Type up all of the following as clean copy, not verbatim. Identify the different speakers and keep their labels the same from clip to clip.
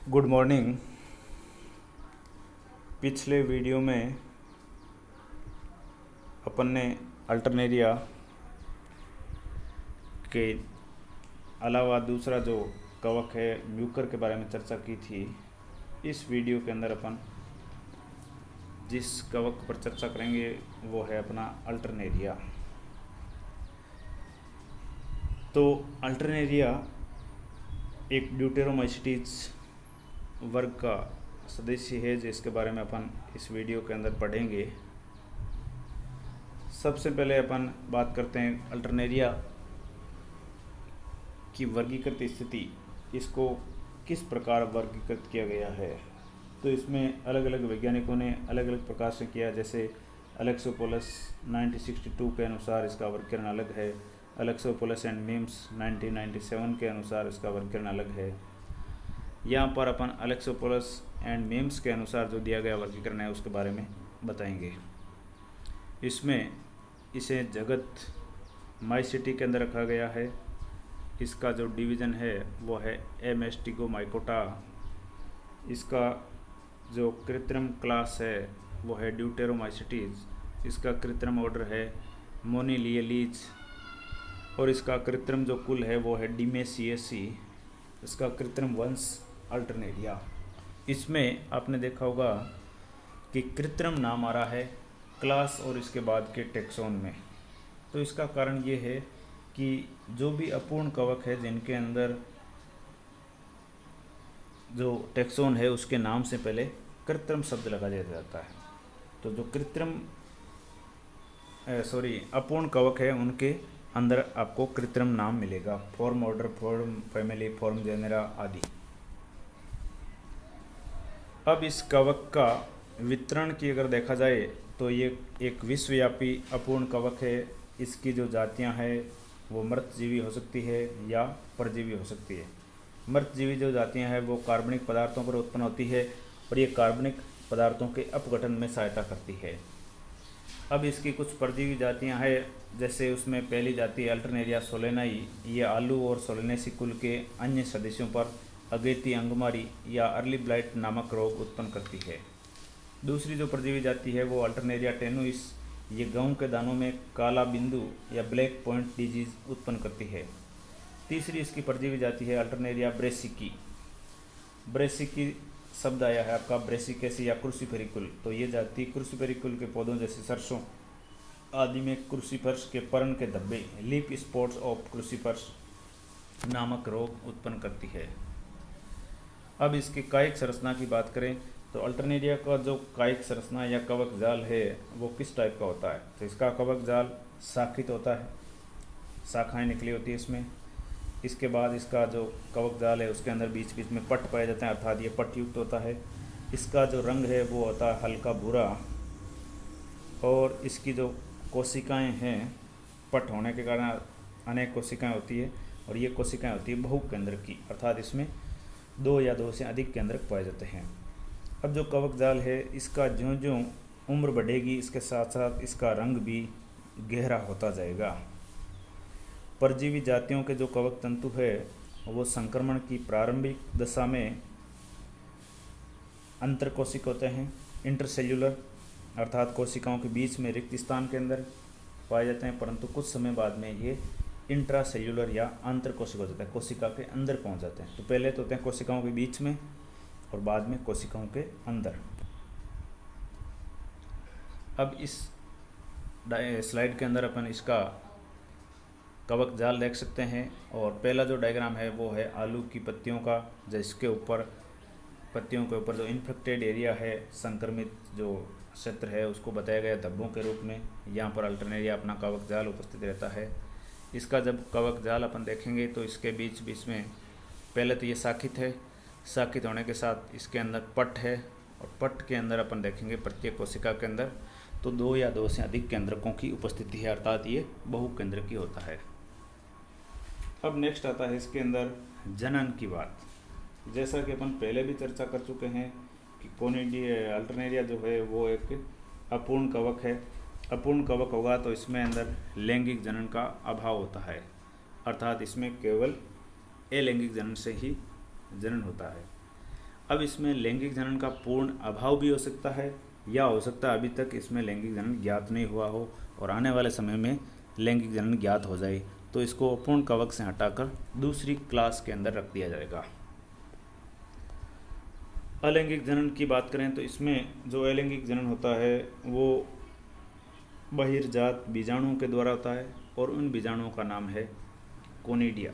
Speaker 1: Good morning. पिछले video में अपन ने अल्टरनेरिया के अलावा दूसरा जो कवक है म्यूकर के बारे में चर्चा की थी। इस वीडियो के अंदर अपन जिस कवक पर चर्चा करेंगे वो है अपना अल्टरनेरिया। तो अल्टरनेरिया एक ड्यूटेरोमाइसीटीज वर्ग का सदस्य है जिसके बारे में अपन इस वीडियो के अंदर पढ़ेंगे। सबसे पहले अपन बात करते हैं अल्टरनेरिया की वर्गीकृत स्थिति, इसको किस प्रकार वर्गीकृत किया गया है। तो इसमें अलग अलग वैज्ञानिकों ने अलग अलग प्रकार से किया। जैसे अलेक्सोपोलस 1962 के अनुसार इसका वर्गीकरण अलग है। अलेक्सोपोलस एंड मीम्स 1997 के अनुसार इसका वर्गीकरण अलग है। यहाँ पर अपन अलेक्सोपोलस एंड मीम्स के अनुसार जो दिया गया वर्गीकरण है उसके बारे में बताएंगे। इसमें इसे जगत माइसिटी के अंदर रखा गया है। इसका जो डिवीज़न है वो है एमेस्टिगोमाइकोटा। इसका जो कृत्रिम क्लास है वो है ड्यूटेरोमाइसीटीज। इसका कृत्रिम ऑर्डर है मोनिलियलीज और इसका कृत्रिम जो कुल है वो है डिमेसिएसी। इसका कृत्रिम वंश अल्टरनेरिया। इसमें आपने देखा होगा कि कृत्रिम नाम आ रहा है क्लास और इसके बाद के टेक्सोन में। तो इसका कारण ये है कि जो भी अपूर्ण कवक है जिनके अंदर जो टेक्सोन है उसके नाम से पहले कृत्रिम शब्द लगा दिया जाता है। तो जो अपूर्ण कवक है उनके अंदर आपको कृत्रिम नाम मिलेगा, form, order, form, family, form, genera आदि। अब इस कवक का वितरण की अगर देखा जाए तो ये एक विश्वव्यापी अपूर्ण कवक है। इसकी जो जातियां हैं वो मृतजीवी हो सकती है या परजीवी हो सकती है। मृतजीवी जो जातियां हैं वो कार्बनिक पदार्थों पर उत्पन्न होती है और ये कार्बनिक पदार्थों के अपघटन में सहायता करती है। अब इसकी कुछ परजीवी जातियां हैं, जैसे उसमें पहली जाति अल्टरनेरिया सोलेनाई। ये आलू और सोलेनेसी कुल के अन्य सदस्यों पर अगेती अंगमारी या अर्ली ब्लाइट नामक रोग उत्पन्न करती है। दूसरी जो परजीवी जाति है वो अल्टरनेरिया टेनुइस। ये गेहूं के दानों में काला बिंदु या ब्लैक पॉइंट डिजीज उत्पन्न करती है। तीसरी इसकी परजीवी जाति है अल्टरनेरिया ब्रेसिकी। ब्रेसिकी शब्द आया है आपका ब्रेसिकेसी या क्रूसीफेरिकुल। तो ये जाति क्रूसीफेरिकुल के पौधों जैसे सरसों आदि में क्रूसीफर्स के पर्ण के धब्बे, लीफ स्पॉट्स ऑफ क्रूसीफर्स नामक रोग उत्पन्न करती है। अब इसकी कायिक संरचना की बात करें तो अल्टरनेरिया का जो कायिक संरचना या कवक जाल है वो किस टाइप का होता है। तो इसका कवक जाल शाखित होता है, शाखाएं निकली होती है इसमें। इसके बाद इसका जो कवक जाल है उसके अंदर बीच बीच में पट पाए जाते हैं, अर्थात ये पट युक्त होता है। इसका जो रंग है वो होता है हल्का भूरा और इसकी जो कोशिकाएं हैं, पट होने के कारण अनेक कोशिकाएं होती है और ये कोशिकाएं होती है बहुकेंद्रक की, अर्थात इसमें दो या दो से अधिक केंद्रक पाए जाते हैं। अब जो कवक जाल है इसका ज्यों ज्यों उम्र बढ़ेगी इसके साथ साथ इसका रंग भी गहरा होता जाएगा। परजीवी जातियों के जो कवक तंतु है वो संक्रमण की प्रारंभिक दशा में अंतरकोशिक होते हैं, इंटरसेल्यूलर, अर्थात कोशिकाओं के बीच में रिक्त स्थान के अंदर पाए जाते हैं, परंतु कुछ समय बाद में ये इंट्रासेल्यूलर या अंतरकोशिक हो जाता है, कोशिका के अंदर पहुंच जाते हैं। तो पहले तो होते हैं कोशिकाओं के बीच में और बाद में कोशिकाओं के अंदर। अब इस स्लाइड के अंदर अपन इसका कवक जाल देख सकते हैं और पहला जो डायग्राम है वो है आलू की पत्तियों का, जिसके ऊपर पत्तियों के ऊपर जो इन्फेक्टेड एरिया है, संक्रमित जो क्षेत्र है उसको बताया गया धब्बों के रूप में। यहाँ पर अल्टरनेरिया अपना कवक जाल उपस्थित रहता है। इसका जब कवक जाल अपन देखेंगे तो इसके बीच बीच में पहले तो ये शाखित है, शाखित होने के साथ इसके अंदर पट है और पट के अंदर अपन देखेंगे प्रत्येक कोशिका के अंदर तो दो या दो से अधिक केंद्रकों की उपस्थिति है, अर्थात ये बहुकेंद्रकी होता है। अब नेक्स्ट आता है इसके अंदर जनन की बात। जैसा कि अपन पहले भी चर्चा कर चुके हैं कि अल्टरनेरिया जो है वो एक अपूर्ण कवक है। अपूर्ण कवक होगा तो इसमें अंदर लैंगिक जनन का अभाव होता है, अर्थात इसमें केवल अलैंगिक जनन से ही जनन होता है। अब इसमें लैंगिक जनन का पूर्ण अभाव भी हो सकता है, या हो सकता है अभी तक इसमें लैंगिक जनन ज्ञात नहीं हुआ हो और आने वाले समय में लैंगिक जनन ज्ञात हो जाए, तो इसको अपूर्ण कवक से हटाकर दूसरी क्लास के अंदर रख दिया जाएगा। अलैंगिक जनन की बात करें तो इसमें जो अलैंगिक जनन होता है वो बहिर्जात बीजाणुओं के द्वारा होता है और उन बीजाणुओं का नाम है कोनिडिया।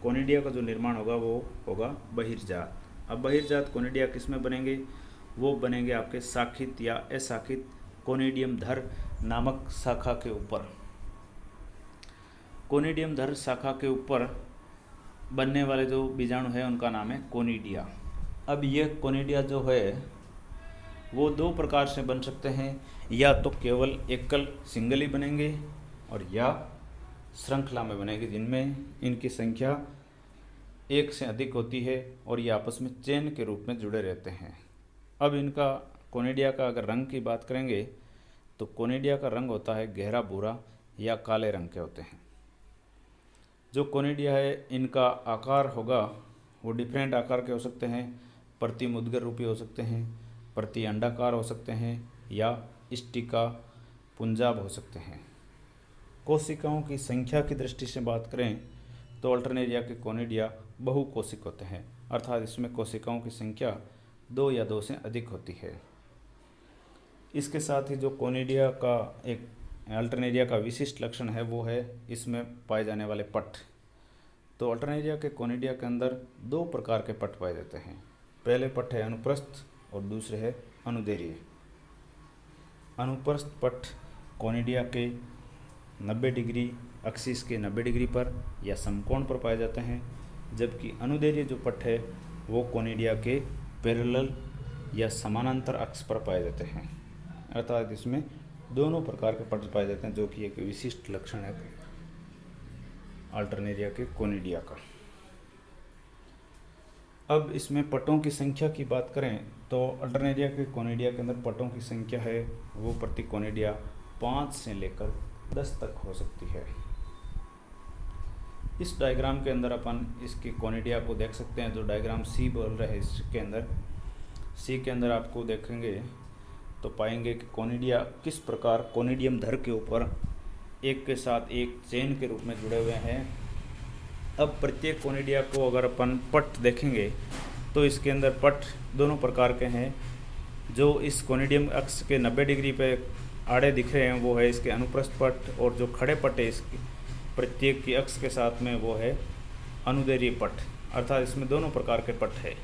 Speaker 1: कोनिडिया का जो निर्माण होगा वो होगा बहिर्जात। अब बहिर्जात कोनिडिया किस में बनेंगे? वो बनेंगे आपके शाखित या अशाखित कोनिडियम धर नामक शाखा के ऊपर। कोनिडियम धर शाखा के ऊपर बनने वाले जो बीजाणु है उनका नाम है कोनिडिया। अब ये कोनिडिया जो है वो दो प्रकार से बन सकते हैं, या तो केवल एकल सिंगल ही बनेंगे और या श्रृंखला में बनेंगे, जिनमें इनकी संख्या एक से अधिक होती है और ये आपस में चेन के रूप में जुड़े रहते हैं। अब इनका कोनिडिया का अगर रंग की बात करेंगे तो कोनिडिया का रंग होता है गहरा भूरा या काले रंग के होते हैं। जो कोनिडिया है इनका आकार होगा वो डिफरेंट आकार के हो सकते हैं, प्रति मुद्गर रूपी हो सकते हैं, प्रति अंडाकार हो सकते हैं या स्टिका पुंजाब हो सकते हैं। कोशिकाओं की संख्या की दृष्टि से बात करें तो अल्टरनेरिया के कोनिडिया बहुकोशिक होते हैं, अर्थात इसमें कोशिकाओं की संख्या 2 या 2 से अधिक होती है। इसके साथ ही जो कोनिडिया का एक अल्टरनेरिया का विशिष्ट लक्षण है वो है इसमें पाए जाने वाले पट। तो अल्टरनेरिया के कोनिडिया के अंदर 2 प्रकार के पट पाए जाते हैं। पहले पट है अनुप्रस्थ और दूसरे है अनुदैर्घ्य। अनुप्रस्थ पट कोनिडिया के 90 डिग्री एक्सिस के 90 डिग्री पर या समकोण पर पाए जाते हैं, जबकि अनुदैर्घ्य जो पट है वो कोनिडिया के पैरेलल या समानांतर अक्ष पर पाए जाते हैं, अर्थात इसमें दोनों प्रकार के पट पाए जाते हैं, जो कि एक विशिष्ट लक्षण है अल्टरनेरिया के कोनिडिया का। अब इसमें पटों की संख्या की बात करें तो अल्टरनेरिया के कोनिडिया के अंदर पटों की संख्या है वो प्रति कोनिडिया 5 से लेकर 10 तक हो सकती है। इस डायग्राम के अंदर अपन इसके कोनिडिया को देख सकते हैं, जो डायग्राम सी बोल रहे हैं इसके अंदर। सी के अंदर आपको देखेंगे तो पाएंगे कि कोनिडिया किस प्रकार कोनिडियम धर के ऊपर एक के साथ एक चेन के रूप में जुड़े हुए हैं। अब प्रत्येक कोनिडिया को अगर अपन पट देखेंगे तो इसके अंदर पट दोनों प्रकार के हैं। जो इस कोनिडियम अक्ष के 90 डिग्री पे आड़े दिख रहे हैं वो है इसके अनुप्रस्थ पट, और जो खड़े पट है इसके प्रत्येक की अक्ष के साथ में वो है अनुदैर्घ्य पट, अर्थात इसमें दोनों प्रकार के पट है।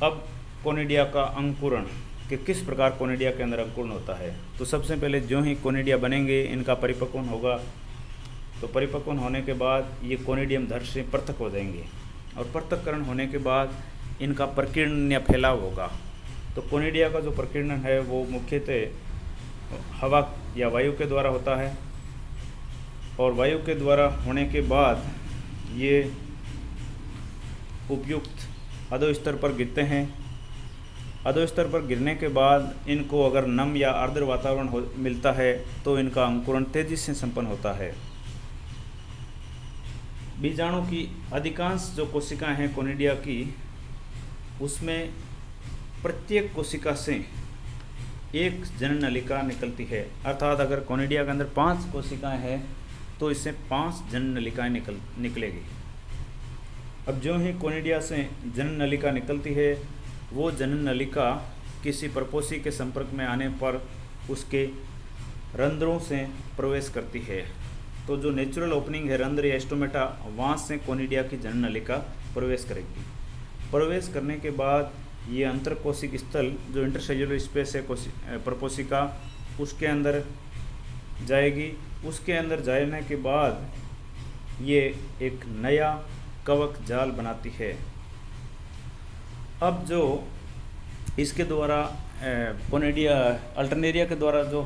Speaker 1: अब कोनिडिया का अंकुरण कि किस प्रकार कोनिडिया के अंदर अंकुरण होता है, तो सबसे पहले जो ही कोनिडिया बनेंगे इनका परिपक्वन होगा, तो परिपक्वन होने के बाद ये कोनिडियम धर से पृथक हो जाएंगे और पृथक्करण होने के बाद इनका प्रकीर्णन या फैलाव होगा। तो कोनिडिया का जो प्रकीर्णन है वो मुख्यतः हवा या वायु के द्वारा होता है, और वायु के द्वारा होने के बाद ये उपयुक्त अधोस्तर पर गिरते हैं। अधोस्तर पर गिरने के बाद इनको अगर नम या आर्द्र वातावरण मिलता है तो इनका अंकुरण तेजी से संपन्न होता है। बीजाणु की अधिकांश जो कोशिकाएं हैं कोनिडिया की, उसमें प्रत्येक कोशिका से एक जनन नलिका निकलती है, अर्थात अगर कोनिडिया के अंदर 5 कोशिकाएं हैं तो इससे 5 जनन नलिकाएं निकलेगी। अब जो ही कोनिडिया से जनन नलिका निकलती है वो जनन नलिका किसी परपोषी के संपर्क में आने पर उसके रंध्रों से प्रवेश करती है। तो जो नेचुरल ओपनिंग है रंध्र या स्टोमेटा, वहाँ से कोनिडिया की जनन नलिका प्रवेश करेगी। प्रवेश करने के बाद ये अंतरकोशिक स्थल जो इंटरसेल्युलर स्पेस है परपोषिका, उसके अंदर जाएगी। उसके अंदर जाने के बाद ये एक नया कवक जाल बनाती है। अब जो इसके द्वारा कोनिडिया अल्टरनेरिया के द्वारा जो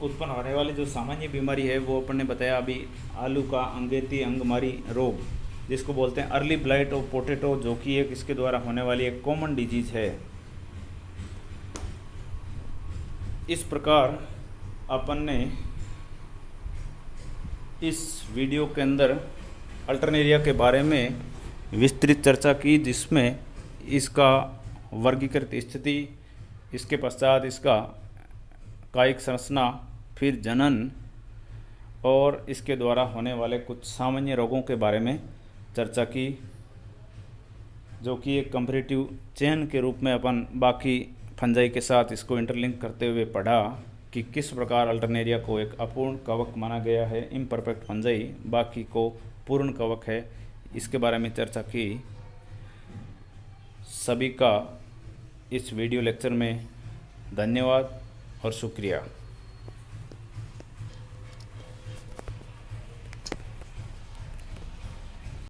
Speaker 1: उत्पन्न होने वाली जो सामान्य बीमारी है वो अपन ने बताया अभी, आलू का अंगेती अंगमारी रोग जिसको बोलते हैं अर्ली ब्लाइट ऑफ पोटैटो, जो कि एक इसके द्वारा होने वाली एक कॉमन डिजीज है। इस प्रकार अपन ने इस वीडियो के अंदर अल्टरनेरिया के बारे में विस्तृत चर्चा की, जिसमें इसका वर्गीकृत स्थिति, इसके पश्चात इसका कायिक संरचना, फिर जनन और इसके द्वारा होने वाले कुछ सामान्य रोगों के बारे में चर्चा की, जो कि एक कंपैरेटिव चेन के रूप में अपन बाकी फंजाई के साथ इसको इंटरलिंक करते हुए पढ़ा कि किस प्रकार अल्टरनेरिया को एक अपूर्ण कवक माना गया है, इम्परफेक्ट फंजाई बाकी को पूर्ण कवक है, इसके बारे में चर्चा की। सभी का इस वीडियो लेक्चर में धन्यवाद और शुक्रिया।